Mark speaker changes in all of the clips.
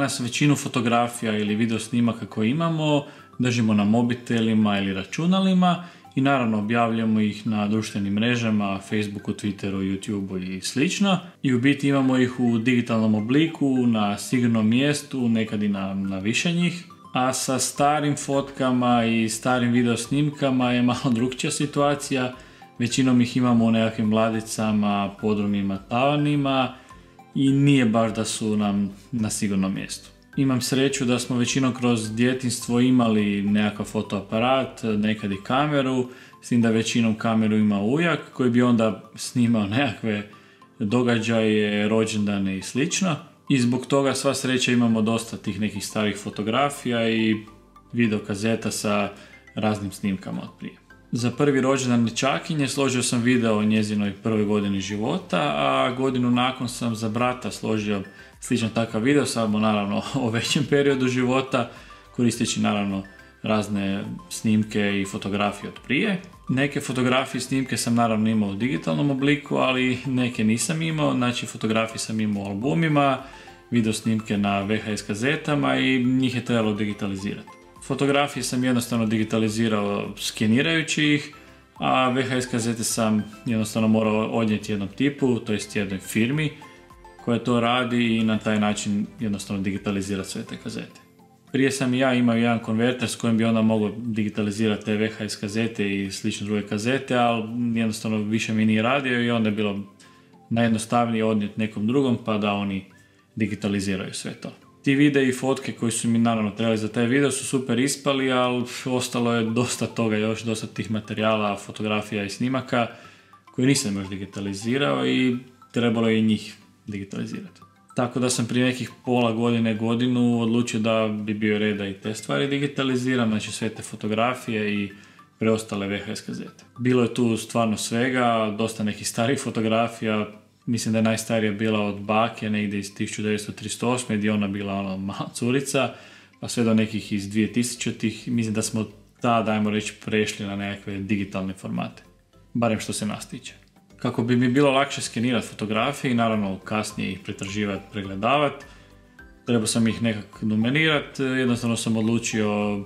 Speaker 1: Danas većinu fotografija ili video snimaka koje imamo držimo na mobitelima ili računalima i naravno objavljamo ih na društvenim mrežama, Facebooku, Twitteru, YouTubeu i slično. I u biti imamo ih u digitalnom obliku, na sigurnom mjestu, nekad i na više njih. A sa starim fotkama i starim video snimkama je malo drukčija situacija. Većinom ih imamo u nekakvim ladicama, podrumima, tavanima i nije baš da su nam na sigurnom mjestu. Imam sreću da smo većinom kroz djetinjstvo imali nekakav fotoaparat, nekad i kameru, s tim da većinom kameru ima ujak koji bi onda snimao nekakve događaje, rođendane i slično. I zbog toga sva sreća imamo dosta tih nekih starih fotografija i videokazeta sa raznim snimkama od prije. Za prvi rođendan nećakinje složio sam video o njezinoj prvoj godini života, a godinu nakon sam za brata složio sličan takav video, samo naravno o većem periodu života, koristeći naravno razne snimke i fotografije od prije. Neke fotografije i snimke sam naravno imao u digitalnom obliku, ali neke nisam imao, znači fotografije sam imao u albumima, video snimke na VHS kazetama i njih je trebalo digitalizirati. Fotografije sam jednostavno digitalizirao skenirajući ih, a VHS kazete sam jednostavno morao odnijeti jednom tipu, to jest jednoj firmi koja to radi i na taj način jednostavno digitalizirati sve te kazete. Prije sam i ja imao jedan konverter s kojim bi onda mogao digitalizirati te VHS kazete i slične druge kazete, ali jednostavno više mi nije radio i onda je bilo najjednostavnije odnijeti nekom drugom pa da oni digitaliziraju sve to. Ti videi i fotke koji su mi naravno trebali za taj video su super ispali, ali ostalo je dosta toga još, dosta tih materijala, fotografija i snimaka koje nisam još digitalizirao i trebalo je i njih digitalizirati. Tako da sam prije nekih pola godine, godinu odlučio da bi bio red da i te stvari digitaliziram, znači sve te fotografije i preostale VHS kazete. Bilo je tu stvarno svega, dosta nekih starih fotografija. Mislim da je najstarija bila od bake, negdje iz 1938. gdje ona bila ona mala curica, pa sve do nekih iz 2000-ih. Mislim da smo tada, ajmo reći, prešli na nekakve digitalne formate. Barem što se nas tiče. Kako bi mi bilo lakše skenirati fotografije i naravno kasnije ih pretraživati, pregledavati, trebao sam ih nekako numerirati. Jednostavno sam odlučio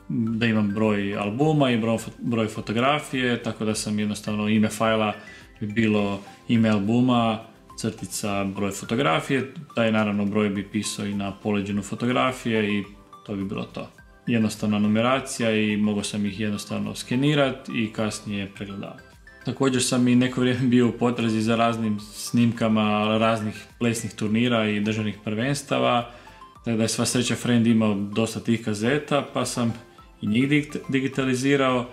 Speaker 1: da imam broj albuma i broj fotografije, tako da sam jednostavno ime fajla bi bilo ime albuma, crtica, broj fotografije, taj naravno broj bi pisao i na poleđinu fotografije i to bi bilo to. Jednostavna numeracija i mogao sam ih jednostavno skenirati i kasnije pregledavati. Također sam i neko vrijeme bio u potrazi za raznim snimkama raznih plesnih turnira i državnih prvenstava, tako da je sva sreća friend imao dosta tih kazeta pa sam i njih digitalizirao.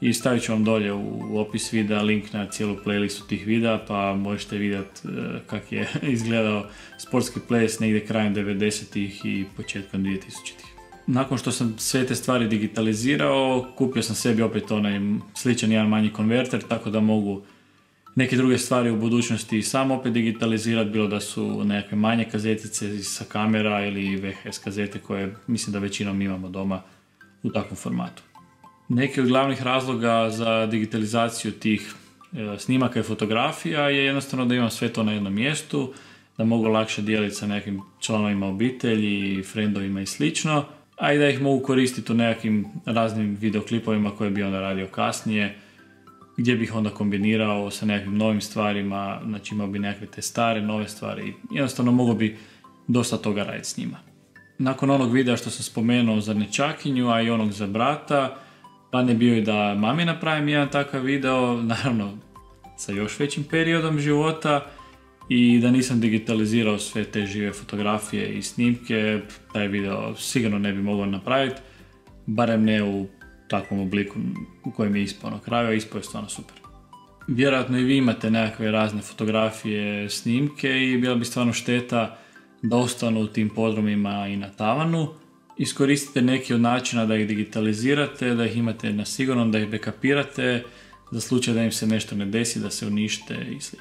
Speaker 1: I stavit ću vam dolje u opis videa link na cijelu playlistu tih videa pa možete vidjeti kak je izgledao sportski ples negdje krajem 90-ih i početkom 2000-ih. Nakon što sam sve te stvari digitalizirao, kupio sam sebi opet onaj sličan jedan manji konverter, tako da mogu neke druge stvari u budućnosti sam opet digitalizirati, bilo da su nekakve manje kazetice sa kamera ili VHS kazete koje mislim da većinom imamo doma u takvom formatu. Neki od glavnih razloga za digitalizaciju tih snimaka i fotografija je jednostavno da imam sve to na jednom mjestu, da mogu lakše dijeliti sa nekim članovima obitelji, friendovima i slično, a i da ih mogu koristiti u nekakvim raznim videoklipovima koje bi onda radio kasnije, gdje bih onda kombinirao sa nekakvim novim stvarima, znači imao bi nekakve te stare, nove stvari i jednostavno mogu bi dosta toga raditi s njima. Nakon onog videa što sam spomenuo za nećakinju, a i onog za brata, plan je bio i da mami napravim jedan takav video, naravno sa još većim periodom života i da nisam digitalizirao sve te žive fotografije i snimke, taj video sigurno ne bi mogao napraviti, barem ne u takvom obliku u kojem je ispao na kraju, a ispao je stvarno super. Vjerojatno i vi imate nekakve razne fotografije, snimke i bila bi stvarno šteta da ostanu u tim podrumima i na tavanu. Iskoristite neki od načina da ih digitalizirate, da ih imate na sigurnom, da ih backupirate, za slučaj da im se nešto ne desi, da se unište i sl.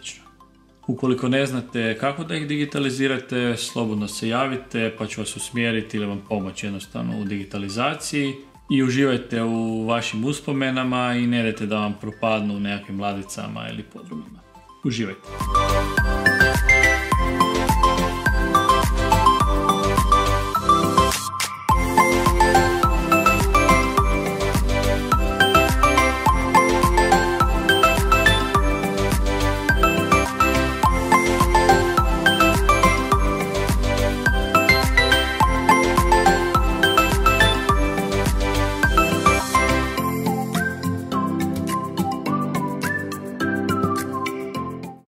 Speaker 1: Ukoliko ne znate kako da ih digitalizirate, slobodno se javite pa ću vas usmjeriti ili vam pomoći jednostavno u digitalizaciji i uživajte u vašim uspomenama i ne dajte da vam propadnu u nekakvim ladicama ili podrumima. Uživajte!